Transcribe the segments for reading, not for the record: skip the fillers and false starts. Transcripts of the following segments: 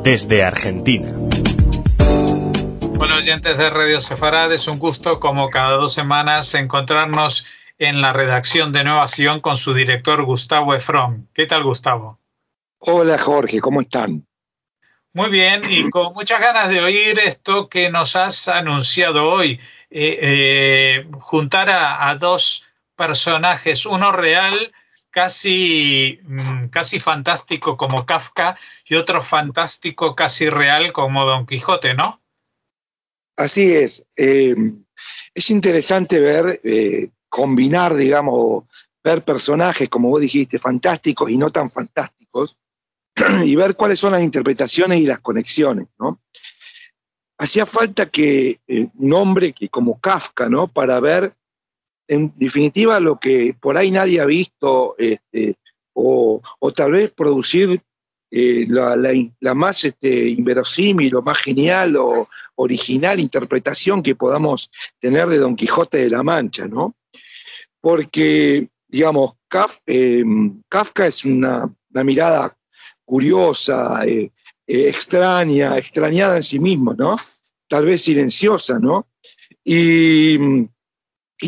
desde Argentina. Bueno, oyentes de Radio Sefarad, es un gusto como cada 2 semanas encontrarnos en la redacción de Nueva Sion con su director Gustavo Efrón. ¿Qué tal, Gustavo? Hola Jorge, ¿cómo están? Muy bien, y con muchas ganas de oír esto que nos has anunciado hoy. Juntar a dos personajes, uno real, casi fantástico como Kafka, y otro fantástico, casi real como Don Quijote, ¿no? Así es. Es interesante ver, combinar, digamos, ver personajes, como vos dijiste, fantásticos y no tan fantásticos, y ver cuáles son las interpretaciones y las conexiones, ¿no? Hacía falta que un hombre que como Kafka, ¿no? Para ver, en definitiva, lo que por ahí nadie ha visto, o tal vez producir la más inverosímil o más genial o original interpretación que podamos tener de Don Quijote de la Mancha, ¿no? Porque, digamos, Kafka es una mirada curiosa, extraña, extrañada en sí mismo, ¿no? Tal vez silenciosa, ¿no? Y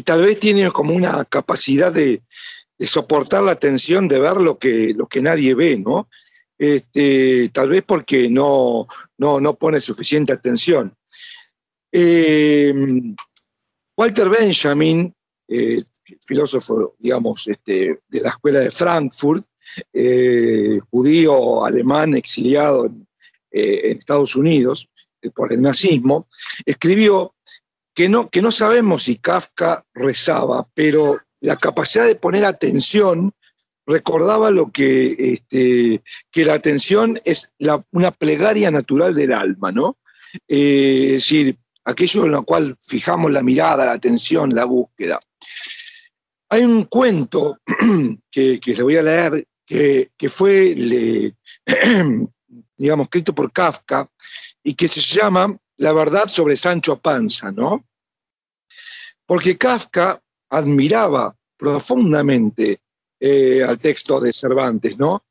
tal vez tiene como una capacidad de soportar la tensión de ver lo que nadie ve, ¿no? Tal vez porque no pone suficiente atención. Walter Benjamin, filósofo, digamos, de la escuela de Frankfurt, judío alemán exiliado en Estados Unidos por el nazismo, escribió que no sabemos si Kafka rezaba, pero la capacidad de poner atención recordaba lo que la atención es una plegaria natural del alma, ¿no? Es decir, aquello en lo cual fijamos la mirada, la atención, la búsqueda. Hay un cuento que le voy a leer que fue, digamos, escrito por Kafka y que se llama La verdad sobre Sancho Panza, ¿no? Porque Kafka admiraba profundamente al texto de Cervantes, ¿no?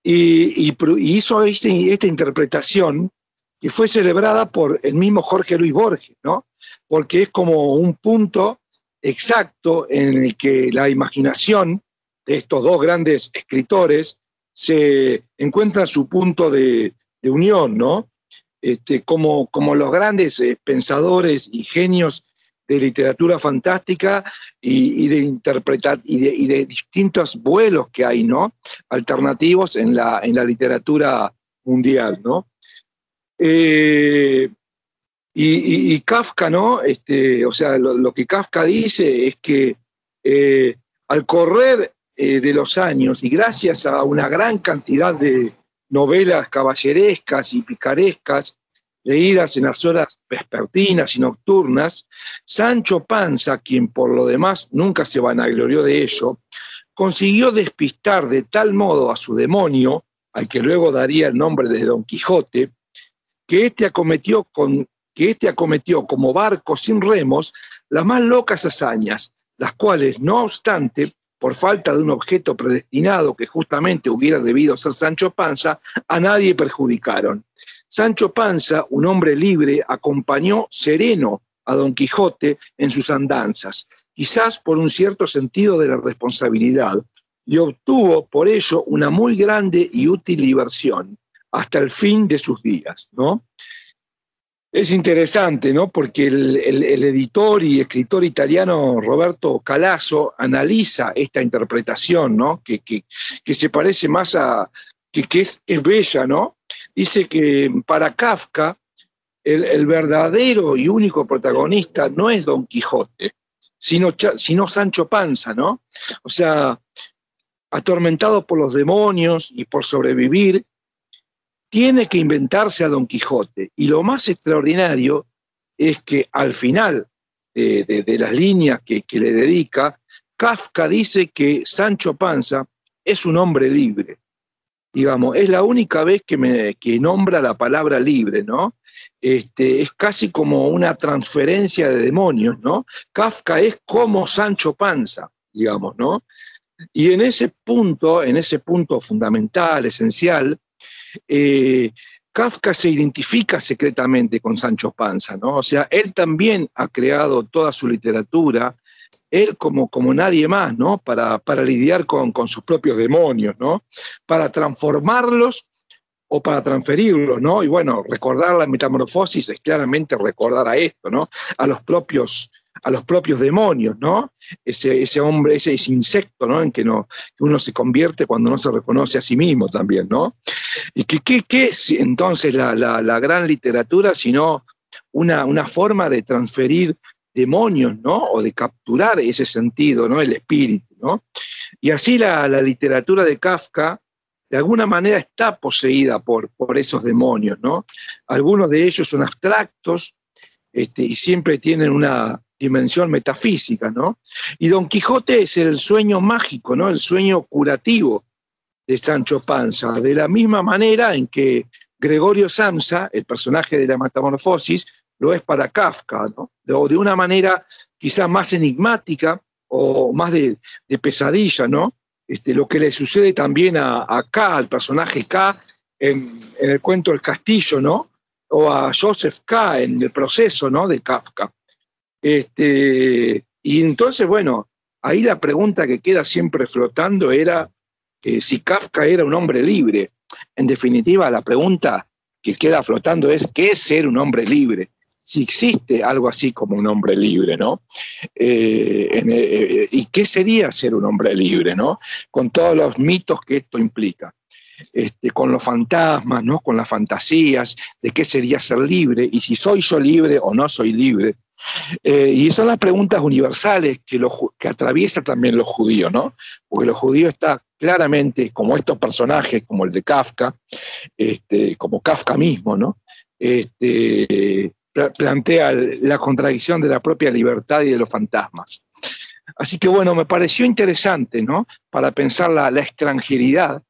Y hizo esta interpretación que fue celebrada por el mismo Jorge Luis Borges, ¿no? Porque es como un punto exacto en el que la imaginación de estos dos grandes escritores se encuentra su punto de unión, ¿no? Como los grandes pensadores y genios de literatura fantástica y de distintos vuelos que hay, ¿no? Alternativos en la literatura mundial, ¿no? Y Kafka, ¿no? O sea, lo que Kafka dice es que al correr de los años y gracias a una gran cantidad de novelas caballerescas y picarescas leídas en las horas vespertinas y nocturnas, Sancho Panza, quien por lo demás nunca se vanaglorió de ello, consiguió despistar de tal modo a su demonio, al que luego daría el nombre de Don Quijote, que éste acometió como barco sin remos las más locas hazañas, las cuales, no obstante, por falta de un objeto predestinado que justamente hubiera debido ser Sancho Panza, a nadie perjudicaron. Sancho Panza, un hombre libre, acompañó sereno a Don Quijote en sus andanzas, quizás por un cierto sentido de la responsabilidad, y obtuvo por ello una muy grande y útil diversión hasta el fin de sus días, ¿no? Es interesante, ¿no? Porque el editor y escritor italiano Roberto Calasso analiza esta interpretación, ¿no? Que se parece más a... que es bella, ¿no? Dice que para Kafka el verdadero y único protagonista no es Don Quijote, sino Sancho Panza, ¿no? O sea, atormentado por los demonios y por sobrevivir, tiene que inventarse a Don Quijote. Y lo más extraordinario es que al final de las líneas que le dedica, Kafka dice que Sancho Panza es un hombre libre. Digamos, es la única vez que nombra la palabra libre, ¿no? Es casi como una transferencia de demonios, ¿no? Kafka es como Sancho Panza, digamos, ¿no? Y en ese punto fundamental, esencial, Kafka se identifica secretamente con Sancho Panza, ¿no? O sea, él también ha creado toda su literatura, él como nadie más, ¿no? Para lidiar con sus propios demonios, ¿no? Para transformarlos o para transferirlos, ¿no? Y bueno, recordar la metamorfosis es claramente recordar a esto, ¿no? A los propios demonios, ¿no? Ese hombre, ese insecto, ¿no? En que uno se convierte cuando no se reconoce a sí mismo también, ¿no? ¿Y qué es entonces la gran literatura sino una forma de transferir demonios, ¿no? O de capturar ese sentido, ¿no? El espíritu, ¿no? Y así la literatura de Kafka de alguna manera está poseída por esos demonios, ¿no? Algunos de ellos son abstractos y siempre tienen una dimensión metafísica, ¿no? Y Don Quijote es el sueño mágico, ¿no? El sueño curativo de Sancho Panza, de la misma manera en que Gregorio Samsa, el personaje de la Metamorfosis, lo es para Kafka, ¿no? De una manera quizá más enigmática o más de pesadilla, ¿no? Lo que le sucede también a K, al personaje K, en el cuento El Castillo, ¿no? O a Joseph K en El Proceso, ¿no? De Kafka. Y entonces, bueno, ahí la pregunta que queda siempre flotando era si Kafka era un hombre libre. En definitiva, la pregunta que queda flotando es ¿qué es ser un hombre libre? Si existe algo así como un hombre libre, ¿no? ¿Y qué sería ser un hombre libre, ¿no? Con todos los mitos que esto implica. Con los fantasmas, ¿no? Con las fantasías de qué sería ser libre y si soy yo libre o no soy libre. Y son las preguntas universales que atraviesan también los judíos, ¿no? Porque los judíos están claramente, como estos personajes, como el de Kafka, como Kafka mismo, ¿no? Plantea la contradicción de la propia libertad y de los fantasmas. Así que bueno, me pareció interesante, ¿no? Para pensar la extranjeridad,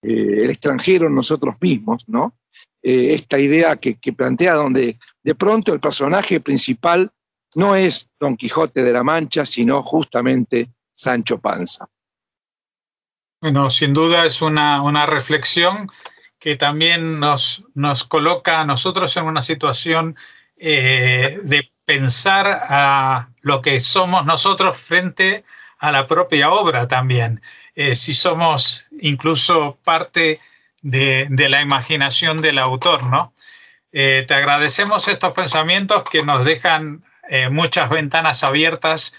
el extranjero en nosotros mismos, ¿no? Esta idea que plantea donde de pronto el personaje principal no es Don Quijote de la Mancha, sino justamente Sancho Panza. Bueno, sin duda es una reflexión que también nos coloca a nosotros en una situación de pensar a lo que somos nosotros frente a la propia obra también. Si somos incluso parte de la imaginación del autor, ¿no? Te agradecemos estos pensamientos que nos dejan muchas ventanas abiertas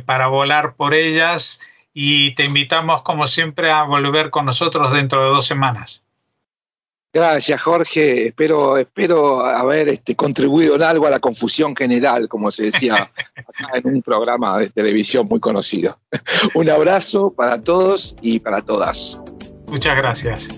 para volar por ellas y te invitamos, como siempre, a volver con nosotros dentro de 2 semanas. Gracias, Jorge. Espero haber contribuido en algo a la confusión general, como se decía acá en un programa de televisión muy conocido. Un abrazo para todos y para todas. Muchas gracias.